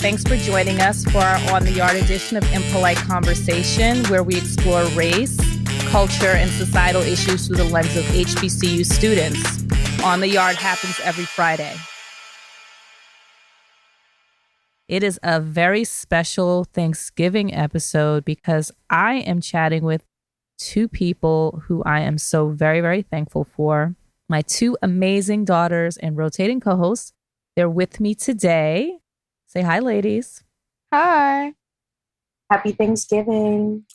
Thanks for joining us for our On the Yard edition of Impolite Conversation, where we explore race, culture, and societal issues through the lens of HBCU students. On the Yard happens every Friday. It is a very special Thanksgiving episode because I am chatting with two people who I am so very, very thankful for. My two amazing daughters and rotating co-hosts. They're with me today. Say hi, ladies. Hi. Happy Thanksgiving.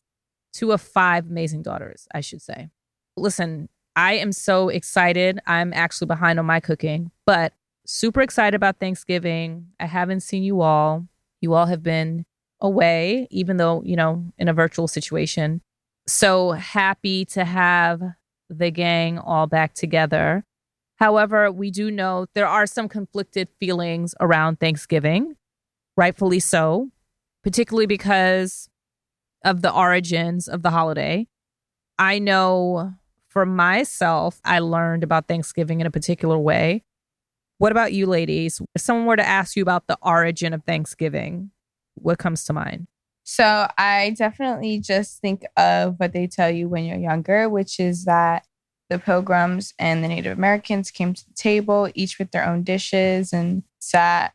Two of five amazing daughters, I should say. Listen, I am so excited. I'm actually behind on my cooking, but super excited about Thanksgiving. I haven't seen you all. You all have been away, even though, in a virtual situation. So happy to have the gang all back together. However, we do know there are some conflicted feelings around Thanksgiving, rightfully so, particularly because of the origins of the holiday. I know for myself, I learned about Thanksgiving in a particular way. What about you, ladies? If someone were to ask you about the origin of Thanksgiving, what comes to mind? So I definitely just think of what they tell you when you're younger, which is that the Pilgrims and the Native Americans came to the table, each with their own dishes, and sat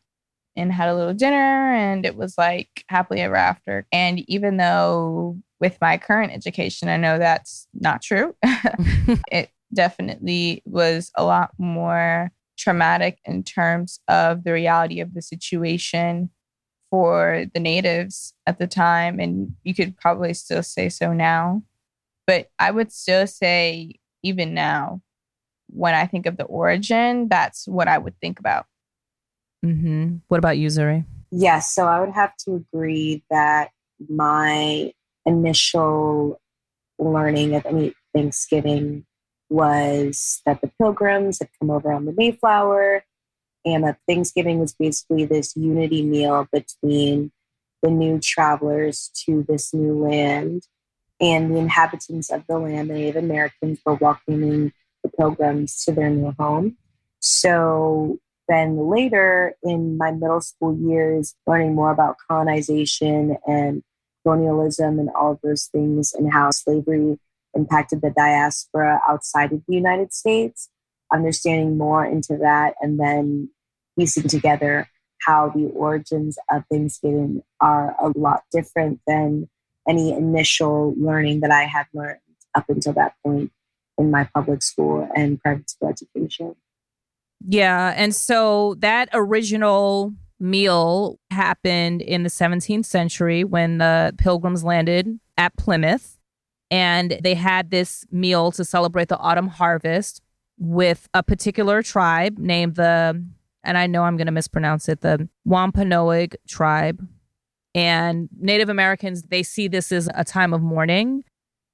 and had a little dinner, and it was like happily ever after. And even though with my current education, I know that's not true, it definitely was a lot more traumatic in terms of the reality of the situation for the natives at the time. And you could probably still say so now. But I would still say, even now, when I think of the origin, that's what I would think about. Mm-hmm. What about you, Zuri? Yes, so I would have to agree that my initial learning of any Thanksgiving was that the Pilgrims had come over on the Mayflower, and that Thanksgiving was basically this unity meal between the new travelers to this new land and the inhabitants of the land, the Native Americans, were welcoming the Pilgrims to their new home. So then later in my middle school years, learning more about colonization and colonialism and all of those things and how slavery impacted the diaspora outside of the United States, understanding more into that, and then piecing together how the origins of Thanksgiving are a lot different than any initial learning that I had learned up until that point in my public school and private school education. Yeah, and so that original meal happened in the 17th century when the Pilgrims landed at Plymouth, and they had this meal to celebrate the autumn harvest with a particular tribe named and I know I'm going to mispronounce it, the Wampanoag tribe. And Native Americans, they see this as a time of mourning.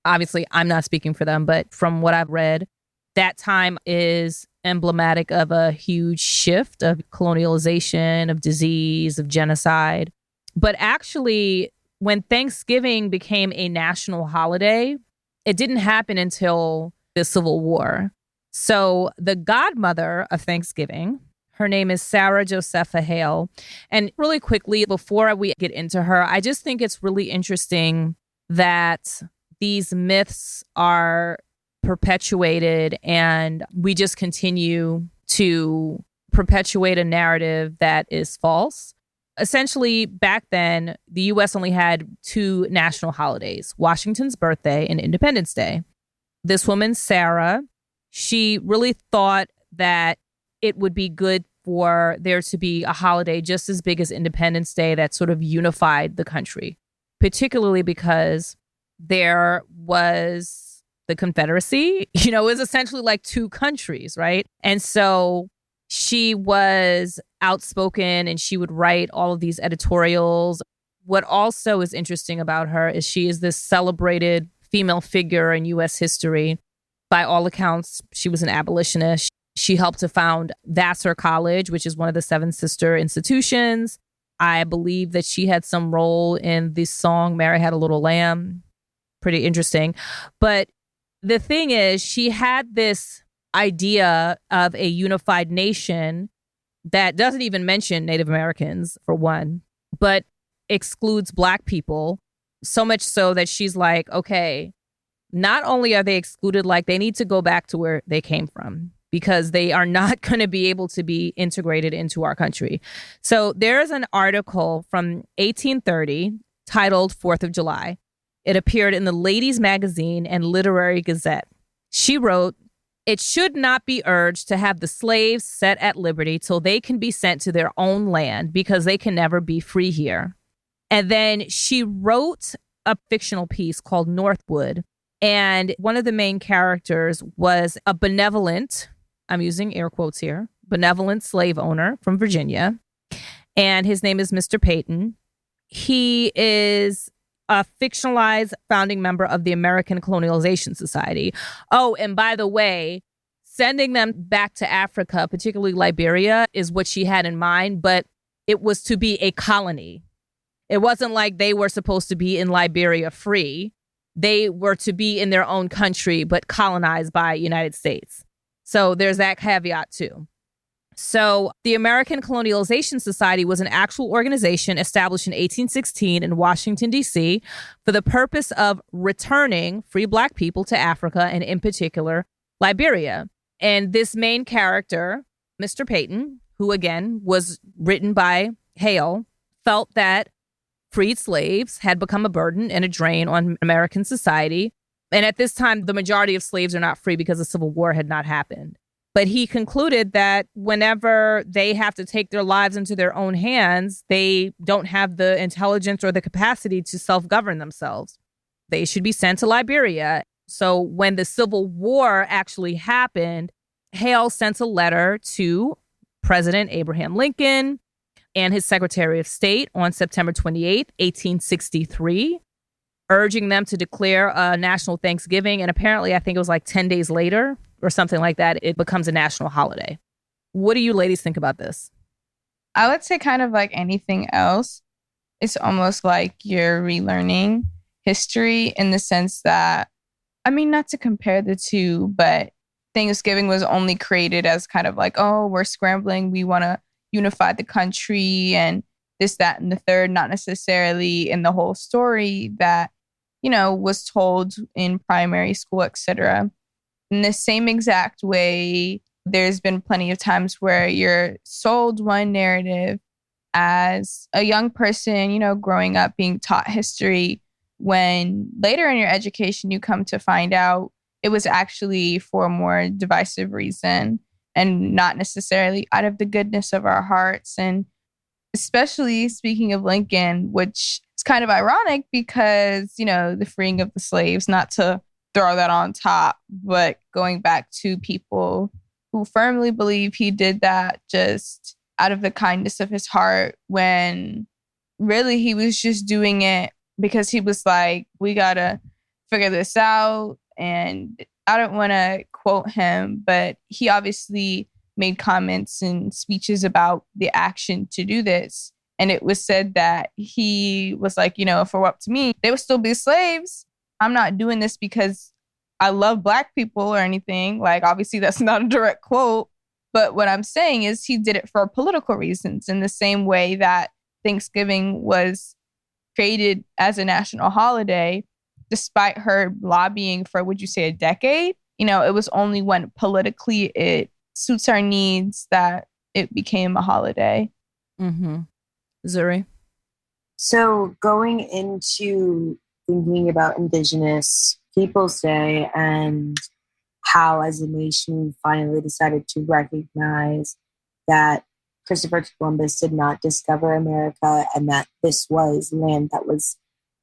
Obviously, I'm not speaking for them, but from what I've read, that time is emblematic of a huge shift of colonialization, of disease, of genocide. But actually, when Thanksgiving became a national holiday, it didn't happen until the Civil War. So the godmother of Thanksgiving, her name is Josepha Hale. And really quickly, before we get into her, I just think it's really interesting that these myths are perpetuated and we just continue to perpetuate a narrative that is false. Essentially, back then, the U.S. only had two national holidays, Washington's birthday and Independence Day. This woman, Sarah, she really thought that it would be good for there to be a holiday just as big as Independence Day that sort of unified the country, particularly because there was the Confederacy. It was essentially like two countries, right? And so she was outspoken and she would write all of these editorials. What also is interesting about her is she is this celebrated female figure in U.S. history. By all accounts, she was an abolitionist. She helped to found Vassar College, which is one of the seven sister institutions. I believe that she had some role in the song Mary Had a Little Lamb. Pretty interesting. But the thing is, she had this idea of a unified nation that doesn't even mention Native Americans, for one. but excludes Black people, so much so that she's like, okay, not only are they excluded, like they need to go back to where they came from because they are not going to be able to be integrated into our country. So there's an article from 1830 titled 4th of July. It appeared in the Ladies' Magazine and Literary Gazette. She wrote, "It should not be urged to have the slaves set at liberty till they can be sent to their own land because they can never be free here." And then she wrote a fictional piece called Northwood. And one of the main characters was a benevolent, I'm using air quotes here, benevolent slave owner from Virginia. And his name is Mr. Peyton. He is a fictionalized founding member of the American Colonialization Society. Oh, and by the way, sending them back to Africa, particularly Liberia, is what she had in mind, but it was to be a colony. It wasn't like they were supposed to be in Liberia free. They were to be in their own country, but colonized by United States. So there's that caveat too. So the American Colonialization Society was an actual organization established in 1816 in Washington, D.C. for the purpose of returning free Black people to Africa and in particular, Liberia. And this main character, Mr. Peyton, who again was written by Hale, felt that freed slaves had become a burden and a drain on American society. And at this time, the majority of slaves are not free because the Civil War had not happened. But he concluded that whenever they have to take their lives into their own hands, they don't have the intelligence or the capacity to self-govern themselves. They should be sent to Liberia. So when the Civil War actually happened, Hale sent a letter to President Abraham Lincoln and his Secretary of State on September 28, 1863, urging them to declare a national Thanksgiving. And apparently, I think it was like 10 days later or something like that, it becomes a national holiday. What do you ladies think about this? I would say kind of like anything else. It's almost like you're relearning history in the sense that, I mean, not to compare the two, but Thanksgiving was only created as kind of like, oh, we're scrambling. We want to unify the country and this, that, and the third, not necessarily in the whole story that, you know, was told in primary school, etc. In the same exact way, there's been plenty of times where you're sold one narrative as a young person, you know, growing up being taught history, when later in your education, you come to find out it was actually for a more divisive reason and not necessarily out of the goodness of our hearts. And especially speaking of Lincoln, which is kind of ironic because, you know, the freeing of the slaves, not to throw that on top, but going back to people who firmly believe he did that just out of the kindness of his heart, when really he was just doing it because he was like, we gotta figure this out. And I don't want to quote him, but he obviously made comments and speeches about the action to do this. And it was said that he was like, you know, if it were up to me, they would still be slaves. I'm not doing this because I love Black people or anything. Like, obviously, that's not a direct quote. But what I'm saying is he did it for political reasons, in the same way that Thanksgiving was created as a national holiday, despite her lobbying for, would you say, a decade? You know, it was only when politically it suits our needs that it became a holiday. Mm-hmm. Zuri? So going into thinking about Indigenous Peoples Day and how as a nation we finally decided to recognize that Christopher Columbus did not discover America and that this was land that was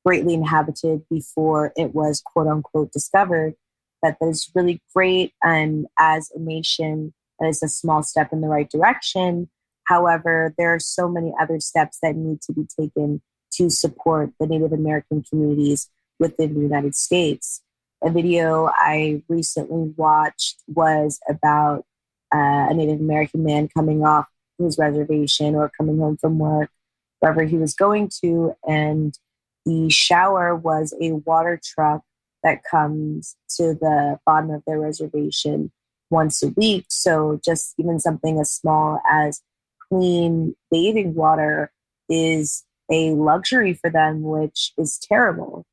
greatly inhabited before it was quote unquote discovered, that is really great. And as a nation, that is a small step in the right direction. However, there are so many other steps that need to be taken to support the Native American communities within the United States. A video I recently watched was about a Native American man coming off his reservation or coming home from work, wherever he was going to, and the shower was a water truck that comes to the bottom of their reservation once a week. So just even something as small as clean bathing water is a luxury for them, which is terrible,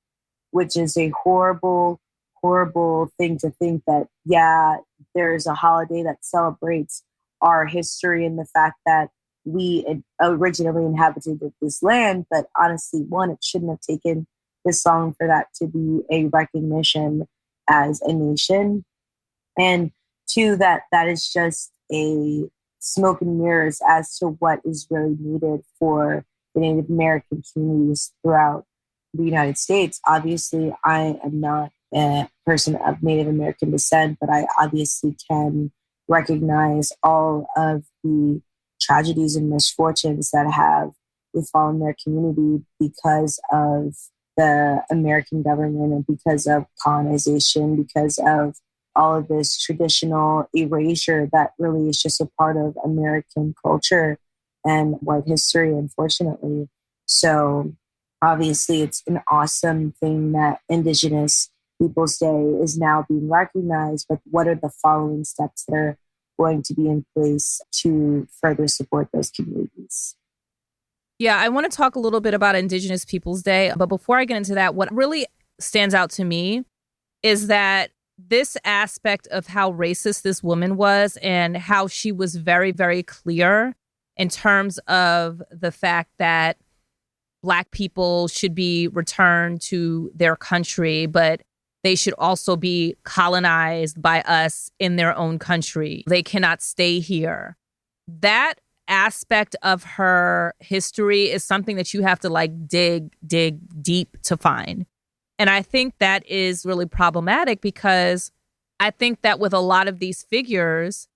which is a horrible, horrible thing to think that, yeah, there's a holiday that celebrates our history and the fact that we originally inhabited this land. But honestly, one, it shouldn't have taken this long for that to be a recognition as a nation. And two, that is just a smoke and mirrors as to what is really needed for the Native American communities throughout the United States. Obviously, I am not a person of Native American descent, but I obviously can recognize all of the tragedies and misfortunes that have befallen their community because of the American government and because of colonization, because of all of this traditional erasure that really is just a part of American culture and white history, unfortunately. So obviously it's an awesome thing that Indigenous Peoples Day is now being recognized, but what are the following steps that are going to be in place to further support those communities? Yeah, I want to talk a little bit about Indigenous Peoples Day, but before I get into that, what really stands out to me is that this aspect of how racist this woman was and how she was very, very clear in terms of the fact that Black people should be returned to their country, but they should also be colonized by us in their own country. They cannot stay here. That aspect of her history is something that you have to like dig deep to find. And I think that is really problematic because I think that with a lot of these figures,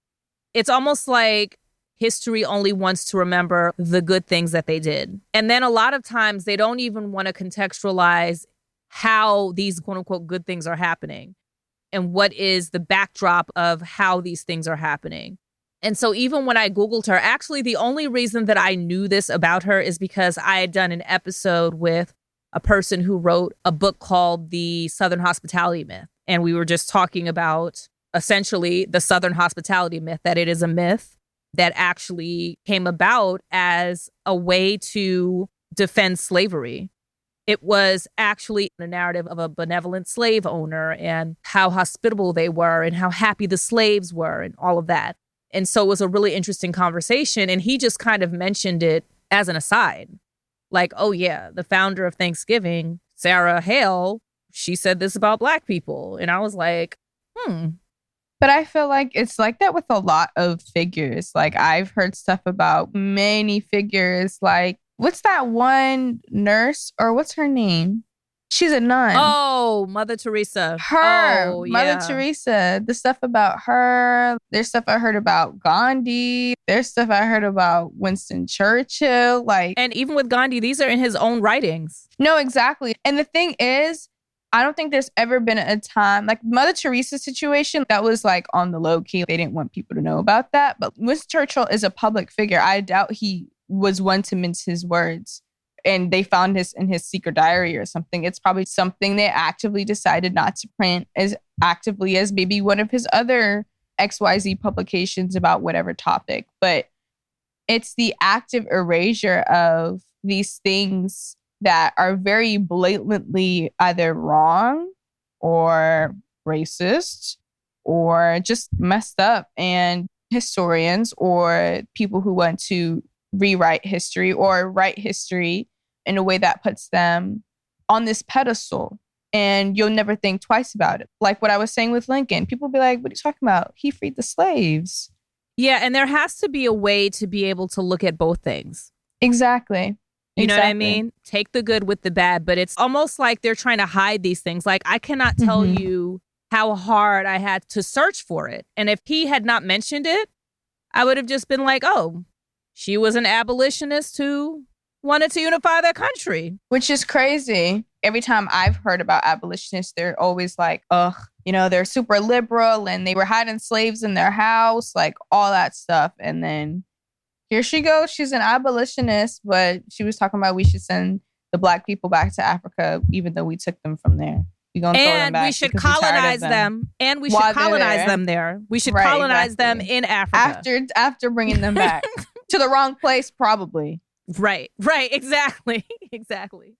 it's almost like history only wants to remember the good things that they did. And then a lot of times they don't even want to contextualize how these quote unquote good things are happening and what is the backdrop of how these things are happening. And so even when I Googled her, actually the only reason that I knew this about her is because I had done an episode with a person who wrote a book called The Southern Hospitality Myth. And we were just talking about essentially the Southern hospitality myth, that it is a myth that actually came about as a way to defend slavery. It was actually a narrative of a benevolent slave owner and how hospitable they were and how happy the slaves were and all of that. And so it was a really interesting conversation. And he just kind of mentioned it as an aside. Like, oh, yeah, the founder of Thanksgiving, Sarah Hale, she said this about Black people. And I was like, But I feel like it's like that with a lot of figures. Like I've heard stuff about many figures. Like, what's that one nurse or what's her name? She's a nun. Oh, Mother Teresa. Mother Teresa. The stuff about her. There's stuff I heard about Gandhi. There's stuff I heard about Winston Churchill. And even with Gandhi, these are in his own writings. No, exactly. And the thing is, I don't think there's ever been a time like Mother Teresa's situation that was like on the low key. They didn't want people to know about that. But Winston Churchill is a public figure. I doubt he was one to mince his words. And they found this in his secret diary or something. It's probably something they actively decided not to print as actively as maybe one of his other XYZ publications about whatever topic. But it's the active erasure of these things that are very blatantly either wrong or racist or just messed up. And historians or people who want to rewrite history or write history in a way that puts them on this pedestal and you'll never think twice about it. Like what I was saying with Lincoln, people be like, what are you talking about? He freed the slaves. Yeah, and there has to be a way to be able to look at both things. Exactly. You know what I mean? Take the good with the bad, but it's almost like they're trying to hide these things. Like I cannot tell you how hard I had to search for it. And if he had not mentioned it, I would have just been like, oh, she was an abolitionist who wanted to unify their country. Which is crazy. Every time I've heard about abolitionists, they're always like, ugh, they're super liberal and they were hiding slaves in their house, like all that stuff. And then here she goes. She's an abolitionist, but she was talking about we should send the Black people back to Africa, even though we took them from there. And we should colonize them. And we should colonize them there. We should colonize them in Africa. After bringing them back. To the wrong place, probably. Right, exactly. Exactly.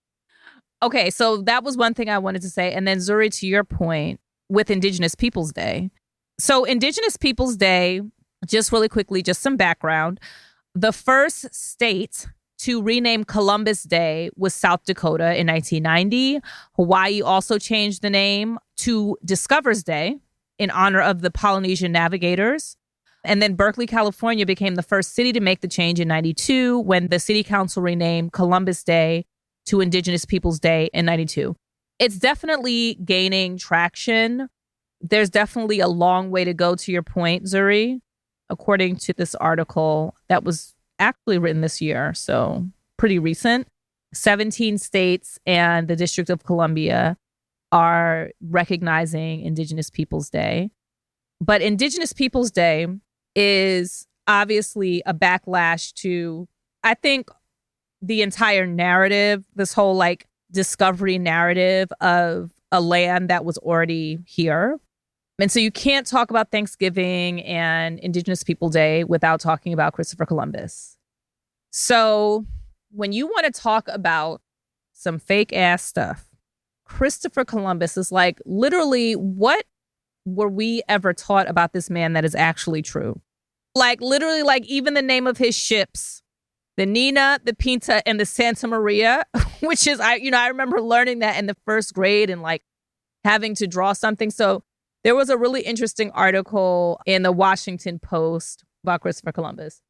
Okay, so that was one thing I wanted to say. And then, Zuri, to your point with Indigenous Peoples Day. So, Indigenous Peoples Day, just really quickly, just some background. The first state to rename Columbus Day was South Dakota in 1990. Hawaii also changed the name to Discover's Day in honor of the Polynesian navigators. And then Berkeley, California became the first city to make the change in 92 when the city council renamed Columbus Day to Indigenous Peoples Day in 92. It's definitely gaining traction. There's definitely a long way to go, to your point, Zuri, according to this article that was actually written this year, so pretty recent. 17 states and the District of Columbia are recognizing Indigenous Peoples Day. But Indigenous Peoples Day is obviously a backlash to, I think, the entire narrative, this whole like discovery narrative of a land that was already here. And so you can't talk about Thanksgiving and Indigenous People Day without talking about Christopher Columbus. So when you want to talk about some fake ass stuff, Christopher Columbus is like, literally, what were we ever taught about this man that is actually true? Like, literally, like even the name of his ships, the Nina, the Pinta, and the Santa Maria, which is, I remember learning that in the first grade and like having to draw something. So there was a really interesting article in the Washington Post about Christopher Columbus.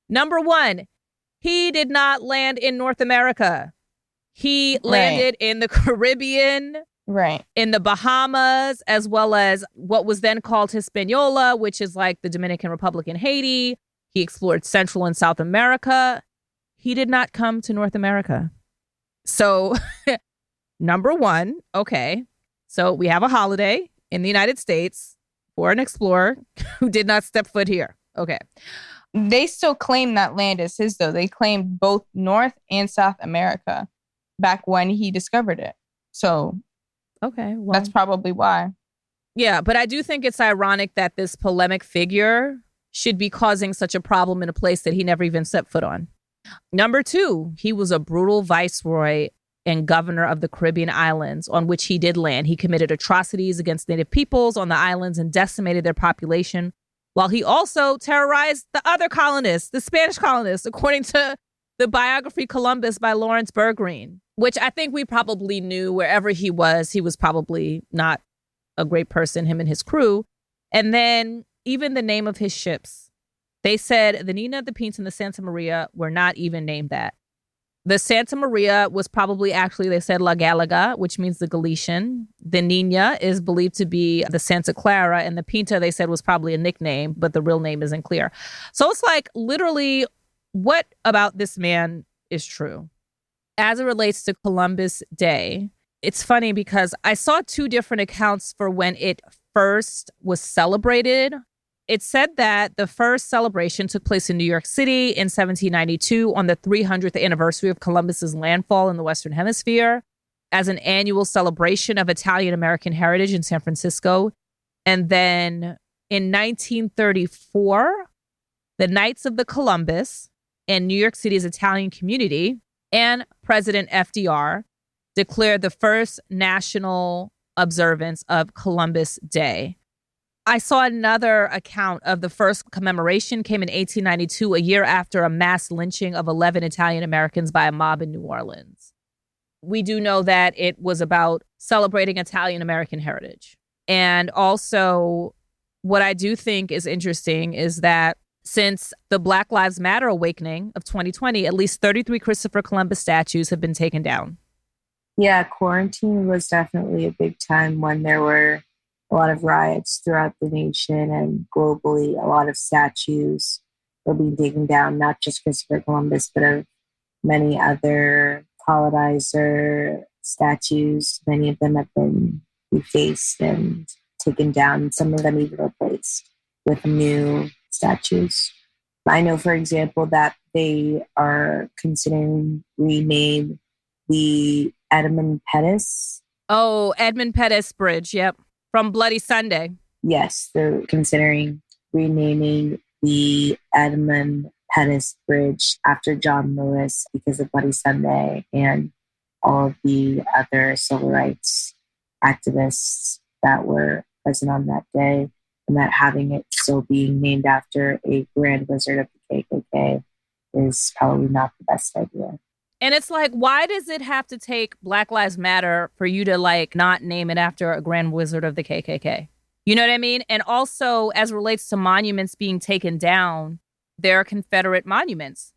Number one, he did not land in North America. He landed in the Caribbean, in the Bahamas, as well as what was then called Hispaniola, which is like the Dominican Republic and Haiti. He explored Central and South America. He did not come to North America. So, number one, okay. So we have a holiday in the United States for an explorer who did not step foot here. Okay. They still claim that land is his, though. They claimed both North and South America back when he discovered it. So, okay, well, that's probably why. Yeah, but I do think it's ironic that this polemic figure should be causing such a problem in a place that he never even set foot on. Number two, he was a brutal viceroy and governor of the Caribbean islands on which he did land. He committed atrocities against native peoples on the islands and decimated their population, while he also terrorized the other colonists, the Spanish colonists, according to the biography Columbus by Lawrence Bergreen, which I think we probably knew wherever he was probably not a great person, him and his crew. And then even the name of his ships, they said the Nina, the Pinta, and the Santa Maria were not even named that. The Santa Maria was probably actually, they said La Galaga, which means the Galician. The Nina is believed to be the Santa Clara, and the Pinta, they said, was probably a nickname, but the real name isn't clear. So it's like, literally, what about this man is true? As it relates to Columbus Day, it's funny because I saw two different accounts for when it first was celebrated. It said that the first celebration took place in New York City in 1792 on the 300th anniversary of Columbus's landfall in the Western Hemisphere as an annual celebration of Italian-American heritage in San Francisco. And then in 1934, the Knights of the Columbus and New York City's Italian community and President FDR declared the first national observance of Columbus Day. I saw another account of the first commemoration came in 1892, a year after a mass lynching of 11 Italian Americans by a mob in New Orleans. We do know that it was about celebrating Italian American heritage. And also, what I do think is interesting is that since the Black Lives Matter awakening of 2020, at least 33 Christopher Columbus statues have been taken down. Yeah, quarantine was definitely a big time when there were a lot of riots throughout the nation and globally. A lot of statues were being taken down, not just Christopher Columbus, but of many other colonizer statues. Many of them have been defaced and taken down, some of them even replaced with new statues. I know, for example, that they are considering rename the Edmund Pettus. Oh, Edmund Pettus Bridge, yep. From Bloody Sunday. Yes, they're considering renaming the Edmund Pettus Bridge after John Lewis because of Bloody Sunday and all of the other civil rights activists that were present on that day, and that having it still being named after a Grand Wizard of the KKK is probably not the best idea. And it's like, why does it have to take Black Lives Matter for you to like not name it after a Grand Wizard of the KKK? You know what I mean? And also, as it relates to monuments being taken down, there are Confederate monuments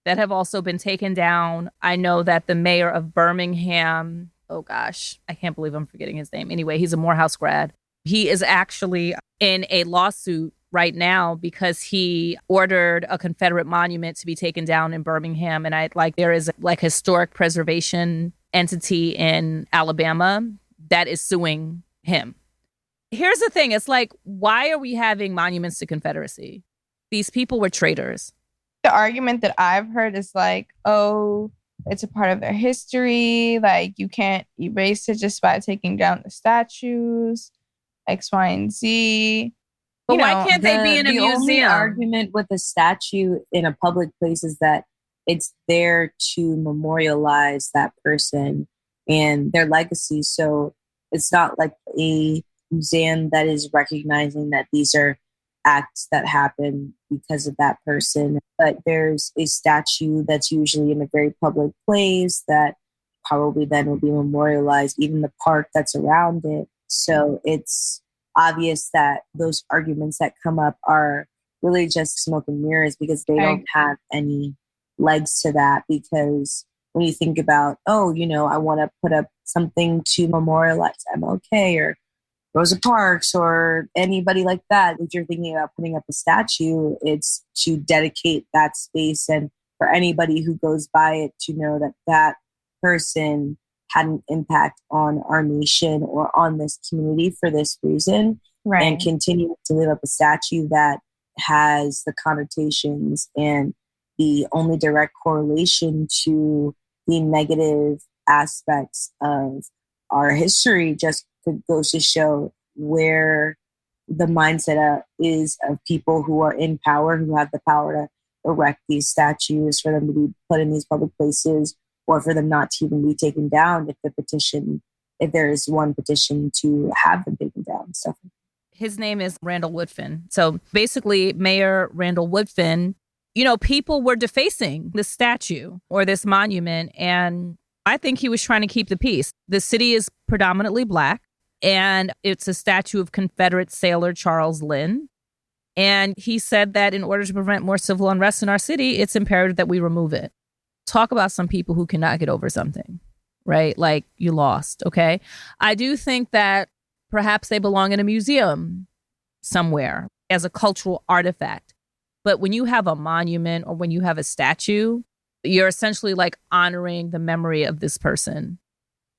that have also been taken down. I know that the mayor of Birmingham, oh gosh, I can't believe I'm forgetting his name. Anyway, he's a Morehouse grad. He is actually in a lawsuit right now because he ordered a Confederate monument to be taken down in Birmingham. And there is like historic preservation entity in Alabama that is suing him. Here's the thing. It's like, why are we having monuments to Confederacy? These people were traitors. The argument that I've heard is like, oh, it's a part of their history. Like, you can't erase it just by taking down the statues, X, Y, and Z. But why can't they be in a museum? The only argument with a statue in a public place is that it's there to memorialize that person and their legacy. So it's not like a museum that is recognizing that these are acts that happen because of that person. But there's a statue that's usually in a very public place that probably then will be memorialized, even the park that's around it. So it's obvious that those arguments that come up are really just smoke and mirrors because they don't have any legs to that. Because when you think about, oh, you know, I want to put up something to memorialize MLK or Rosa Parks or anybody like that, if you're thinking about putting up a statue, it's to dedicate that space and for anybody who goes by it to know that that person had an impact on our nation or on this community for this reason, right. And continue to live up a statue that has the connotations and the only direct correlation to the negative aspects of our history just goes to show where the mindset is of people who are in power, who have the power to erect these statues, for them to be put in these public places, or for them not to even be taken down if there is one petition to have them taken down. Stuff. His name is Randall Woodfin. So basically, Mayor Randall Woodfin, you know, people were defacing this statue or this monument, and I think he was trying to keep the peace. The city is predominantly Black, and it's a statue of Confederate sailor Charles Lynn. And he said that in order to prevent more civil unrest in our city, it's imperative that we remove it. Talk about some people who cannot get over something, right? Like, you lost, okay? I do think that perhaps they belong in a museum somewhere as a cultural artifact. But when you have a monument or when you have a statue, you're essentially like honoring the memory of this person.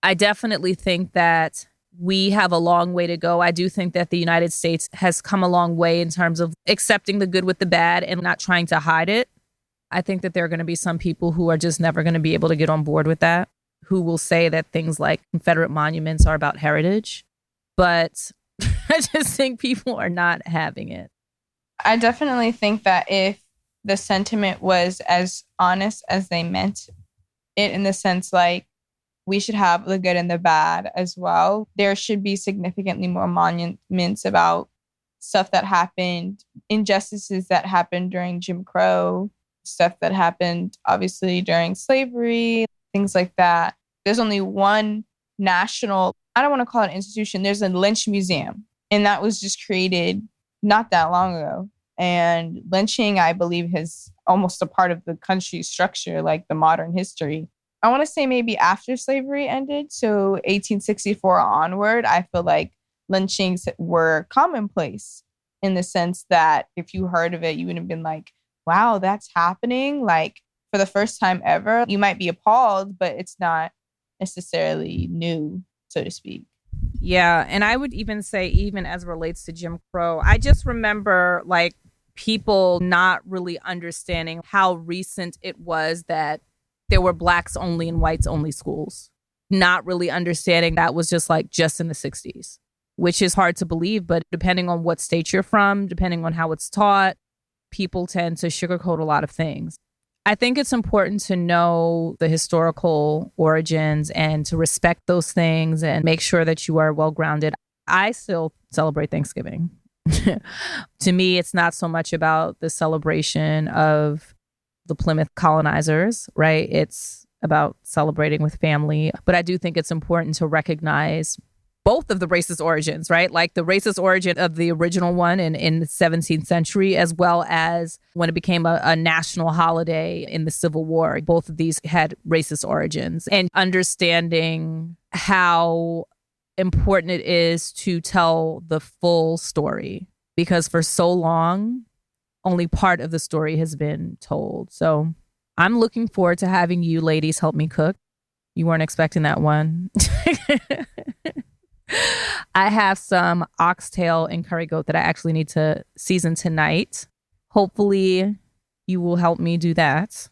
I definitely think that we have a long way to go. I do think that the United States has come a long way in terms of accepting the good with the bad and not trying to hide it. I think that there are going to be some people who are just never going to be able to get on board with that, who will say that things like Confederate monuments are about heritage. But I just think people are not having it. I definitely think that if the sentiment was as honest as they meant it, in the sense like we should have the good and the bad as well, there should be significantly more monuments about stuff that happened, injustices that happened during Jim Crow, stuff that happened obviously during slavery, things like that. There's only one national, I don't want to call it an institution, there's a lynch museum, and that was just created not that long ago. And lynching, I believe, is almost a part of the country's structure, like the modern history. I want to say maybe after slavery ended, so 1864 onward, I feel like lynchings were commonplace in the sense that if you heard of it, you would have been like, wow, that's happening. Like, for the first time ever, you might be appalled, but it's not necessarily new, so to speak. Yeah. And I would even say, even as it relates to Jim Crow, I just remember like people not really understanding how recent it was that there were Blacks only and whites only schools. Not really understanding that was just in the 60s, which is hard to believe. But depending on what state you're from, depending on how it's taught, people tend to sugarcoat a lot of things. I think it's important to know the historical origins and to respect those things and make sure that you are well-grounded. I still celebrate Thanksgiving. To me, it's not so much about the celebration of the Plymouth colonizers, right? It's about celebrating with family. But I do think it's important to recognize both of the racist origins, right? Like the racist origin of the original one in the 17th century, as well as when it became a national holiday in the Civil War. Both of these had racist origins. And understanding how important it is to tell the full story, because for so long, only part of the story has been told. So I'm looking forward to having you ladies help me cook. You weren't expecting that one. I have some oxtail and curry goat that I actually need to season tonight. Hopefully you will help me do that.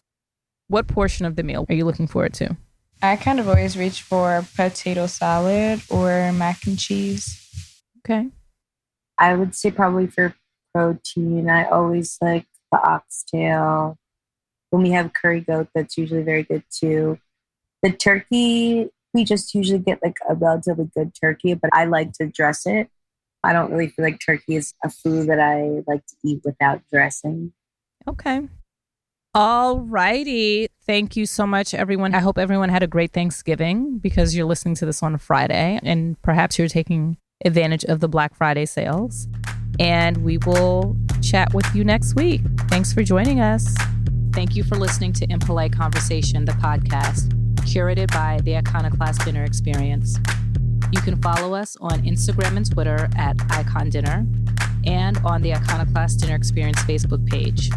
What portion of the meal are you looking forward to? I kind of always reach for potato salad or mac and cheese. Okay. I would say probably for protein, I always like the oxtail. When we have curry goat, that's usually very good too. The turkey, we just usually get like a relatively good turkey, but I like to dress it. I don't really feel like turkey is a food that I like to eat without dressing. Okay. All righty. Thank you so much, everyone. I hope everyone had a great Thanksgiving because you're listening to this on a Friday and perhaps you're taking advantage of the Black Friday sales. And we will chat with you next week. Thanks for joining us. Thank you for listening to Impolite Conversation, the podcast, curated by the Iconoclast Dinner Experience. You can follow us on Instagram and Twitter at Icon Dinner and on the Iconoclast Dinner Experience Facebook page.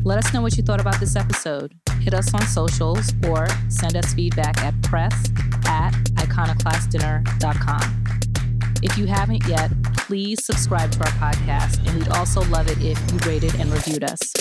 Let us know what you thought about this episode. Hit us on socials or send us feedback at press@iconoclastdinner.com. If you haven't yet, please subscribe to our podcast, and we'd also love it if you rated and reviewed us.